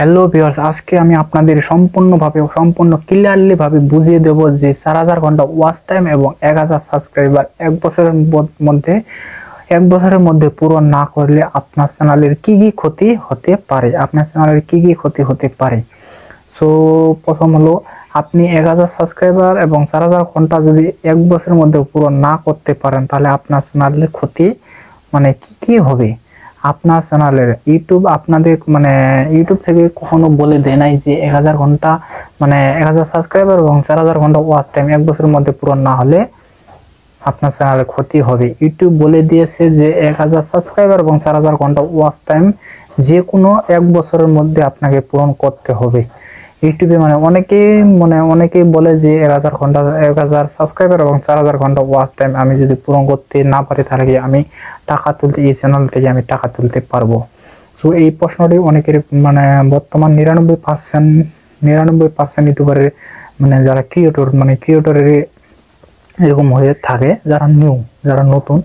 Hello viewers, আজকে আমি আপনাদের সম্পূর্ণ ক্লিয়ারলি ভাবে বুঝিয়ে দেব যে 4000 ঘন্টা ওয়াচ টাইম এবং 1000 সাবস্ক্রাইবার এক বছরের মধ্যে পূরণ না করলে আপনার চ্যানেলের কি ক্ষতি হতে পারে। সো প্রথম হলো, আপনি 1000 সাবস্ক্রাইবার এবং 4000 ঘন্টা যদি এক বছরের মধ্যে পূরণ না করতে পারেন, তাহলে আপনার চ্যানেলের ক্ষতি কি হবে। আপনার চ্যানেলের ইউটিউব থেকে কখনো বলে দেয় নাই যে 1000 ঘন্টা 1000 সাবস্ক্রাইবার এবং 4000 ঘন্টা ওয়াচ টাইম এক বছরের মধ্যে পূরণ না হলে আপনার চ্যানেলের ক্ষতি হবে। ইউটিউব বলে দিয়েছে যে 1000 সাবস্ক্রাইবার এবং 4000 ঘন্টা ওয়াচ টাইম যে কোনো এক বছরের মধ্যে আপনাকে পূরণ করতে হবে। ইউটিউবে অনেকেই বলে যে 1000 সাবস্ক্রাইবার এবং 4000 ঘন্টা ওয়াচ টাইম আমি যদি পূরণ করতে না পারি, তাহলে কি আমি এই চ্যানেল থেকে আমি টাকা তুলতে পারবো। সো এই প্রশ্নটি অনেকের বর্তমান 99% ইউটিউবারের যারা ক্রিয়েটরের এরকম হয়ে থাকে, যারা নতুন।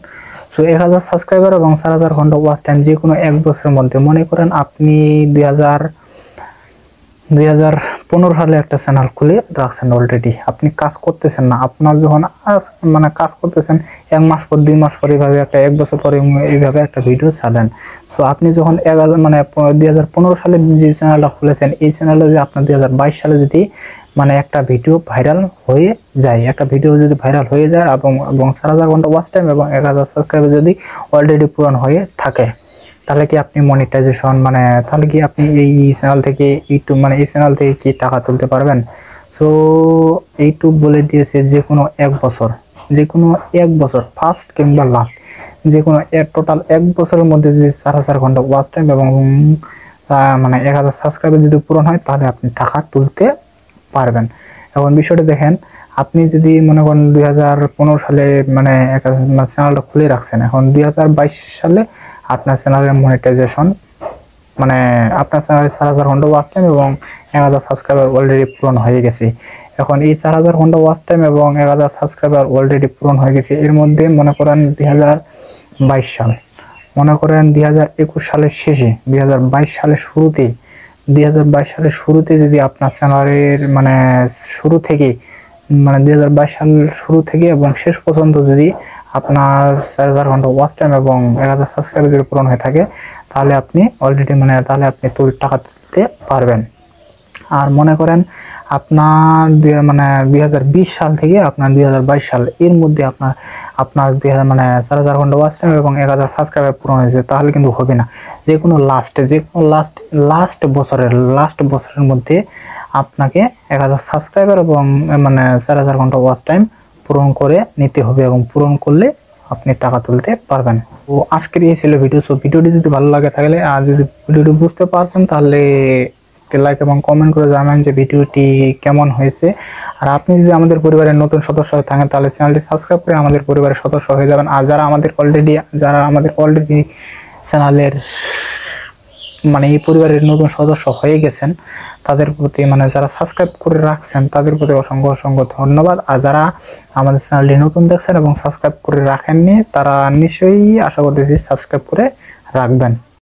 সো 1000 সাবস্ক্রাইবার এবং 4000 ঘন্টা ওয়াচ টাইম যে কোনো এক বছরের মধ্যে, মনে করেন আপনি 2015 সালে একটা চ্যানেল খুলে রাখছেন, অলরেডি আপনি কাজ করতেছেন না। আপনার যখন কাজ করতেছেন, 1 মাস পর 2 মাস পর এইভাবে এক বছর পরে এইভাবে একটা ভিডিও ছাড়েন। সো আপনি যখন 2015 সালে যে চ্যানেলটা খুলেছেন, এই চ্যানেলে যদি আপনার 2022 সালে যদি একটা ভিডিও ভাইরাল হয়ে যায়, এবং 4000 ঘন্টা ওয়াচ টাইম এবং 1000 সাবস্ক্রাইবার যদি অলরেডি পূরণ হয়ে থাকে, তাহলে কি আপনি মনিটাইজেশন তাহলে কি আপনি এই চ্যানেল থেকে এই চ্যানেল থেকে কি টাকা তুলতে পারবেন। সো ইউটিউব বলে দিয়েছে যে কোনো এক বছর ফার্স্ট কিংবা লাস্ট, যে কোনো টোটাল এক বছরের মধ্যে যে 4000 ঘন্টা ওয়াচ টাইম এবং 1000 সাবস্ক্রাইবার যদি পূরণ হয়, তাহলে আপনি টাকা তুলতে পারবেন। এখন বিষয়টা দেখেন, আপনি যদি মনে করেন 2015 সালে চ্যানেলটা খুলে রাখছেন, এখন 2022 সালে আপনার চ্যানেলের মনিটাইজেশন আপনার চ্যানেলে 4000 ঘন্টা ওয়াচ টাইম এবং 1000 সাবস্ক্রাইবার অলরেডি পূরণ হয়ে গেছে। এখন এই 4000 ঘন্টা ওয়াচ টাইম এবং 1000 সাবস্ক্রাইবার অলরেডি পূরণ হয়ে গেছে। এর মধ্যে মনে করেন 2022 সাল, 2021 সালের শেষে, 2022 সালের শুরুতে যদি আপনার চ্যানেলের শুরু থেকে 2022 সাল শুরু থেকে এবং শেষ পর্যন্ত যদি আপনার 4000 ঘন্টা ওয়াচ টাইম এবং 1000 সাবস্ক্রাইবার যদি পূরণ হয়ে থাকে, তাহলে আপনি অলরেডি আপনি টাকা তুলতে পারবেন। আর মনে করেন আপনার 2020 সাল থেকে আপনার 2022 সাল এর মধ্যে আপনার 4000 ঘন্টা ওয়াচ টাইম এবং 1000 সাবস্ক্রাইবার পূরণ হয়েছে, তাহলে কিন্তু হবে না। যে কোনো লাস্ট বছরের মধ্যে আপনাকে 1000 সাবস্ক্রাইবার এবং 4000 ঘন্টা ওয়াচ টাইম পূরণ করে নিতে হবে, এবং পূরণ করলে আপনি টাকা তুলতে পারবেন। তো আজকের এই ছিল ভিডিও। সো ভিডিওটি যদি ভালো লাগে, তাহলে আর যদি ভিডিওটি বুঝতে পারছেন, তাহলে লাইক এবং কমেন্ট করে জানাবেন যে ভিডিওটি কেমন হয়েছে। আর আপনি যদি আমাদের পরিবারের নতুন সদস্য হয়ে থাকেন, তাহলে চ্যানেলটি সাবস্ক্রাইব করে আমাদের পরিবারের সদস্য হয়ে যাবেন। আর যারা আমাদের অলরেডি চ্যানেলের এই পরিবারের নতুন সদস্য হয়ে গেছেন, তাদের প্রতি যারা সাবস্ক্রাইব করে রাখছেন, তাদের প্রতি অসংখ্য ধন্যবাদ। আর যারা আমাদের চ্যানেলটি নতুন দেখছেন এবং সাবস্ক্রাইব করে রাখেননি, তারা নিশ্চয়ই আশা করতেছি সাবস্ক্রাইব করে রাখবেন।